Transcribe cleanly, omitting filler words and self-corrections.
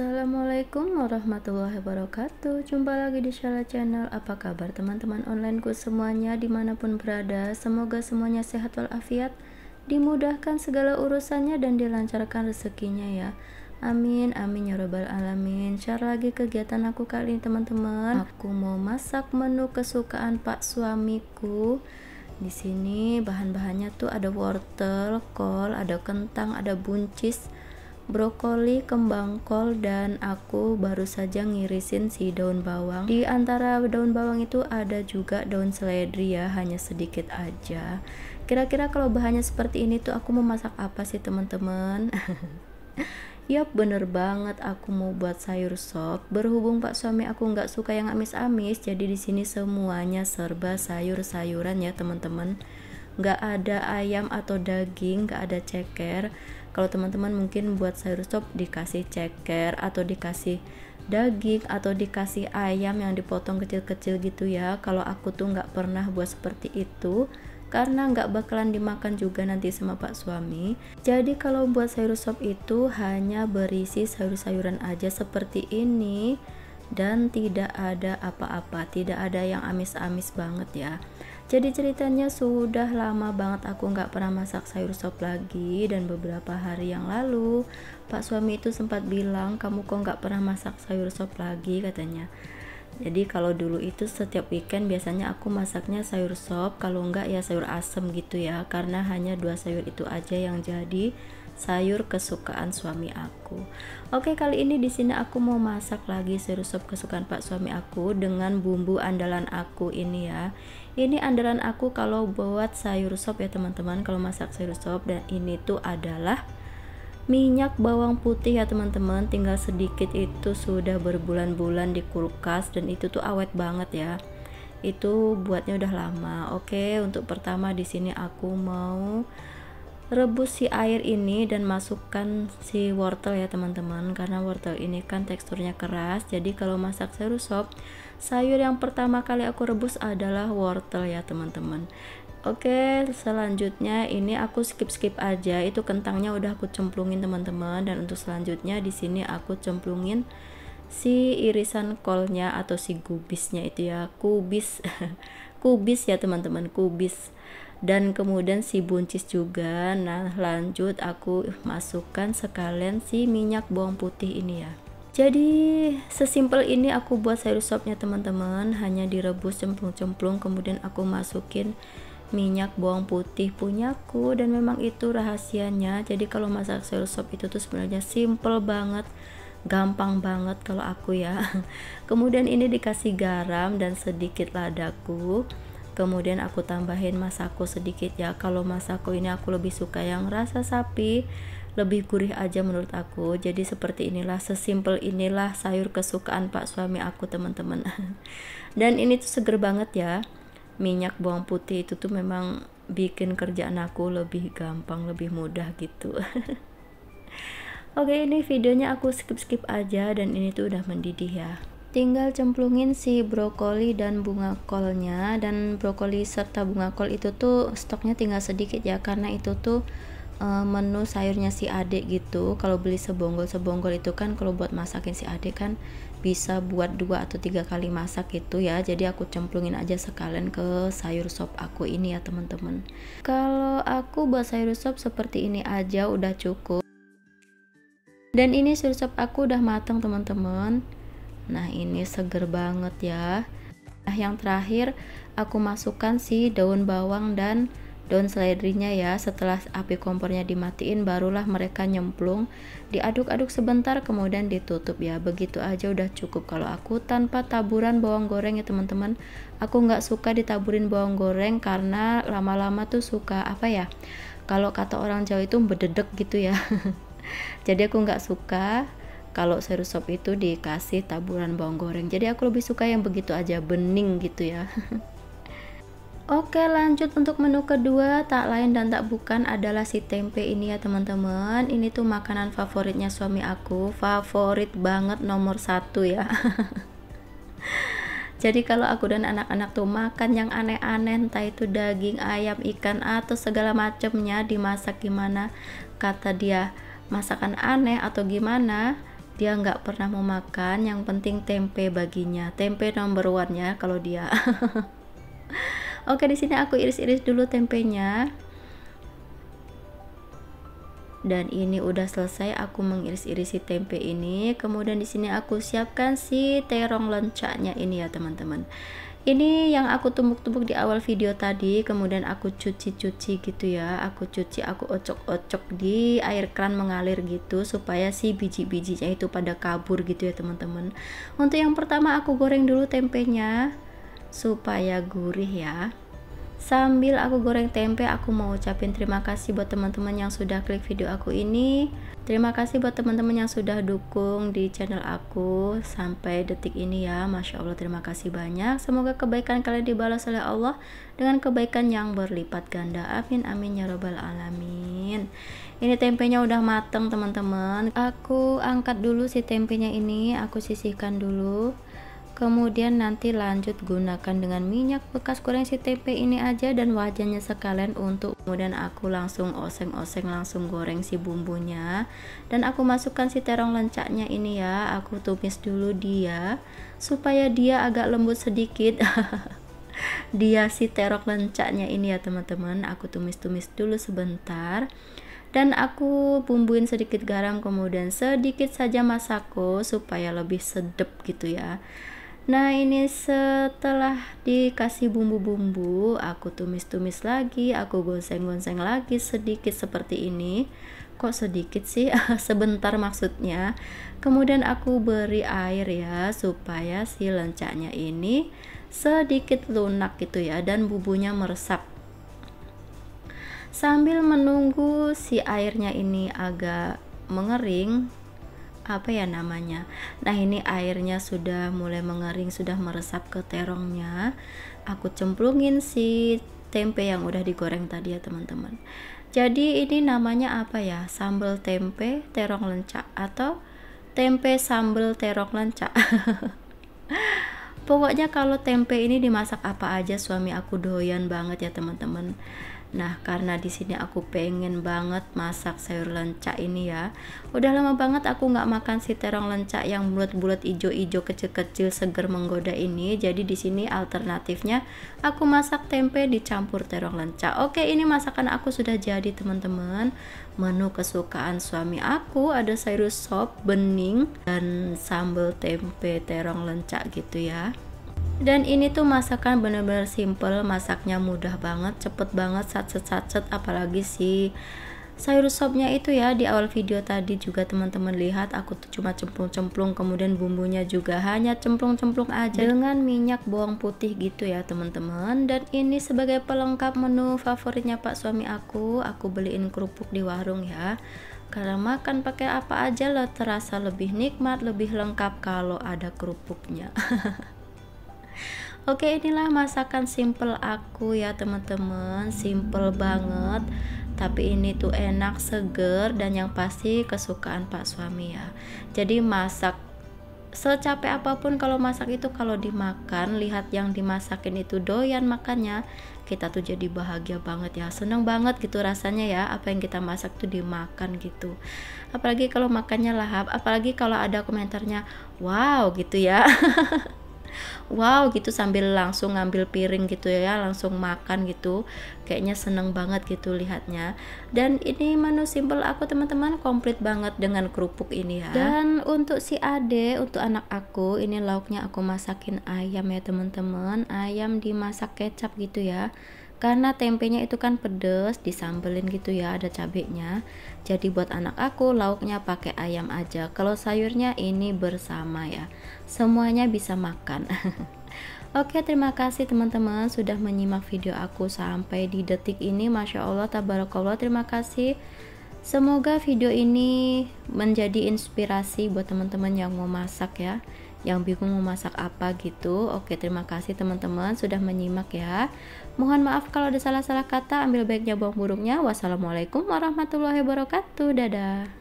Assalamualaikum warahmatullahi wabarakatuh. Jumpa lagi di Shala Channel. Apa kabar teman-teman onlineku semuanya dimanapun berada? Semoga semuanya sehat walafiat, dimudahkan segala urusannya dan dilancarkan rezekinya ya. Amin amin ya robbal alamin. Share lagi kegiatan aku kali ini teman-teman. Aku mau masak menu kesukaan pak suamiku. Di sini bahan-bahannya tuh ada wortel, kol, ada kentang, ada buncis, brokoli, kembang kol, dan aku baru saja ngirisin si daun bawang. Di antara daun bawang itu ada juga daun seledri ya, hanya sedikit aja. Kira-kira kalau bahannya seperti ini tuh aku mau masak apa sih teman-teman? Yap, bener banget, aku mau buat sayur sop. Berhubung pak suami aku nggak suka yang amis-amis, jadi di sini semuanya serba sayur-sayuran ya teman-teman. Nggak ada ayam atau daging, nggak ada ceker. Kalau teman-teman mungkin buat sayur sop dikasih ceker atau dikasih daging atau dikasih ayam yang dipotong kecil-kecil gitu ya. Kalau aku tuh nggak pernah buat seperti itu karena nggak bakalan dimakan juga nanti sama pak suami. Jadi kalau buat sayur sop itu hanya berisi sayur-sayuran aja seperti ini dan tidak ada apa-apa, tidak ada yang amis-amis banget ya. Jadi ceritanya sudah lama banget aku nggak pernah masak sayur sop lagi, dan beberapa hari yang lalu pak suami itu sempat bilang, kamu kok nggak pernah masak sayur sop lagi katanya. Jadi kalau dulu itu setiap weekend biasanya aku masaknya sayur sop, kalau enggak ya sayur asem gitu ya, karena hanya dua sayur itu aja yang jadi sayur kesukaan suami aku. Oke, kali ini di sini aku mau masak lagi sayur sop kesukaan pak suami aku dengan bumbu andalan aku ini ya. Ini andalan aku kalau buat sayur sop ya teman-teman, kalau masak sayur sop. Dan ini tuh adalah minyak bawang putih ya teman-teman, tinggal sedikit itu sudah berbulan-bulan di kulkas dan itu tuh awet banget ya. Itu buatnya udah lama. Oke, untuk pertama di sini aku mau rebus si air ini dan masukkan si wortel ya teman-teman, karena wortel ini kan teksturnya keras. Jadi kalau masak sayur sop, sayur yang pertama kali aku rebus adalah wortel ya teman-teman. Oke, selanjutnya ini aku skip aja, itu kentangnya udah aku cemplungin teman-teman. Dan untuk selanjutnya di sini aku cemplungin si irisan kolnya atau si kubisnya itu ya, kubis kubis ya teman-teman, kubis. Dan kemudian si buncis juga. Nah lanjut aku masukkan sekalian si minyak bawang putih ini ya. Jadi sesimpel ini aku buat sayur sopnya teman-teman, hanya direbus cemplung-cemplung, kemudian aku masukin minyak bawang putih punyaku. Dan memang itu rahasianya. Jadi kalau masak sayur sop itu tuh sebenarnya simple banget, gampang banget kalau aku ya. Kemudian ini dikasih garam dan sedikit ladaku. Kemudian aku tambahin masako sedikit ya. Kalau masako ini aku lebih suka yang rasa sapi, lebih gurih aja menurut aku. Jadi seperti inilah, sesimpel inilah sayur kesukaan pak suami aku teman-teman. Dan ini tuh seger banget ya. Minyak bawang putih itu tuh memang bikin kerjaan aku lebih gampang, lebih mudah gitu. Oke, ini videonya aku skip aja dan ini tuh udah mendidih ya. Tinggal cemplungin si brokoli dan bunga kolnya. Dan brokoli serta bunga kol itu tuh stoknya tinggal sedikit ya, karena itu tuh menu sayurnya si adik gitu. Kalau beli sebonggol itu kan kalau buat masakin si adik kan bisa buat 2 atau 3 kali masak gitu ya. Jadi aku cemplungin aja sekalian ke sayur sop aku ini ya teman-teman. Kalau aku buat sayur sop seperti ini aja udah cukup. Dan ini sayur sop aku udah matang teman-teman. Nah ini seger banget ya. Nah yang terakhir aku masukkan si daun bawang dan daun seledrinya ya. Setelah api kompornya dimatiin barulah mereka nyemplung, diaduk-aduk sebentar kemudian ditutup ya. Begitu aja udah cukup kalau aku, tanpa taburan bawang goreng ya teman-teman. Aku nggak suka ditaburin bawang goreng karena lama-lama tuh suka apa ya, kalau kata orang Jawa itu bededek gitu ya. Jadi aku nggak suka kalau sayur sop itu dikasih taburan bawang goreng. Jadi aku lebih suka yang begitu aja, bening gitu ya. Oke, lanjut untuk menu kedua, tak lain dan tak bukan adalah si tempe ini ya teman-teman. Ini tuh makanan favoritnya suami aku, favorit banget, nomor 1 ya. Jadi kalau aku dan anak-anak tuh makan yang aneh-aneh, entah itu daging, ayam, ikan, atau segala macamnya dimasak gimana, kata dia masakan aneh atau gimana, Dia nggak pernah mau makan, yang penting tempe baginya. Tempe number one ya kalau dia. Oke, di sini aku iris-iris dulu tempenya. Dan ini udah selesai aku mengiris-irisi tempe ini. Kemudian di sini aku siapkan si terong lencaknya ini ya teman-teman. Ini yang aku tumbuk-tumbuk di awal video tadi, kemudian aku cuci-cuci gitu ya. Aku cuci, aku ocok-ocok di air kran mengalir gitu supaya si biji-bijinya itu pada kabur gitu ya teman-teman. Untuk yang pertama aku goreng dulu tempenya supaya gurih ya. Sambil aku goreng tempe, aku mau ucapin terima kasih buat teman-teman yang sudah klik video aku ini. Terima kasih buat teman-teman yang sudah dukung di channel aku sampai detik ini ya. Masya Allah, terima kasih banyak. Semoga kebaikan kalian dibalas oleh Allah dengan kebaikan yang berlipat ganda. Amin amin ya robbal alamin. Ini tempenya udah mateng teman-teman. Aku angkat dulu si tempenya ini, aku sisihkan dulu. Kemudian nanti lanjut gunakan dengan minyak bekas goreng si tempe ini aja dan wajannya sekalian untuk kemudian aku langsung oseng-oseng, langsung goreng si bumbunya. Dan aku masukkan si terong lencaknya ini ya, aku tumis dulu dia supaya dia agak lembut sedikit. Dia si terong lencaknya ini ya teman-teman, aku tumis-tumis dulu sebentar. Dan aku bumbuin sedikit garam, kemudian sedikit saja masako supaya lebih sedap gitu ya. Nah ini setelah dikasih bumbu-bumbu, aku tumis-tumis lagi, aku goseng-goseng lagi sedikit seperti ini. Kok sedikit sih? Sebentar maksudnya. Kemudian aku beri air ya supaya si lencaknya ini sedikit lunak gitu ya dan bumbunya meresap. Sambil menunggu si airnya ini agak mengering, apa ya namanya, nah ini airnya sudah mulai mengering, sudah meresap ke terongnya. Aku cemplungin si tempe yang udah digoreng tadi ya teman-teman. Jadi ini namanya apa ya, sambal tempe terong lencak atau tempe sambal terong lencak. Pokoknya kalau tempe ini dimasak apa aja suami aku doyan banget ya teman-teman. Nah, karena di sini aku pengen banget masak sayur lencak ini ya. Udah lama banget aku nggak makan si terong lencak yang bulat-bulat ijo-ijo kecil-kecil seger menggoda ini. Jadi di sini alternatifnya aku masak tempe dicampur terong lencak. Oke, ini masakan aku sudah jadi teman-teman. Menu kesukaan suami aku ada sayur sop bening dan sambal tempe terong lencak gitu ya. Dan ini tuh masakan bener-bener simple, masaknya mudah banget, cepet banget, sacet-sacet. Apalagi si sayur sopnya itu ya, di awal video tadi juga teman-teman lihat aku tuh cuma cemplung-cemplung, kemudian bumbunya juga hanya cemplung-cemplung aja dengan minyak bawang putih gitu ya teman-teman. Dan ini sebagai pelengkap menu favoritnya pak suami aku beliin kerupuk di warung ya, karena makan pakai apa aja lah terasa lebih nikmat, lebih lengkap kalau ada kerupuknya. Oke, inilah masakan simple aku ya teman-teman, simple banget tapi ini tuh enak, seger, dan yang pasti kesukaan pak suami ya. Jadi masak secapek apapun, kalau masak itu kalau dimakan, lihat yang dimasakin itu doyan makannya, kita tuh jadi bahagia banget ya, seneng banget gitu rasanya ya, apa yang kita masak tuh dimakan gitu. Apalagi kalau makannya lahap, apalagi kalau ada komentarnya wow gitu ya. Wow gitu, sambil langsung ngambil piring gitu ya, langsung makan gitu, kayaknya seneng banget gitu lihatnya. Dan ini menu simple aku teman-teman, komplit banget dengan kerupuk ini ya. Dan untuk si ade, untuk anak aku, ini lauknya aku masakin ayam ya teman-teman, ayam dimasak kecap gitu ya, karena tempenya itu kan pedes, disambelin gitu ya, ada cabenya. Jadi buat anak aku lauknya pakai ayam aja, kalau sayurnya ini bersama ya, semuanya bisa makan. Oke, terima kasih teman-teman sudah menyimak video aku sampai di detik ini. Masya Allah, tabarakallah, terima kasih. Semoga video ini menjadi inspirasi buat teman-teman yang mau masak ya, yang bingung mau masak apa gitu. Oke, terima kasih teman-teman sudah menyimak ya. Mohon maaf kalau ada salah-salah kata, ambil baiknya buang buruknya. Wassalamualaikum warahmatullahi wabarakatuh. Dadah.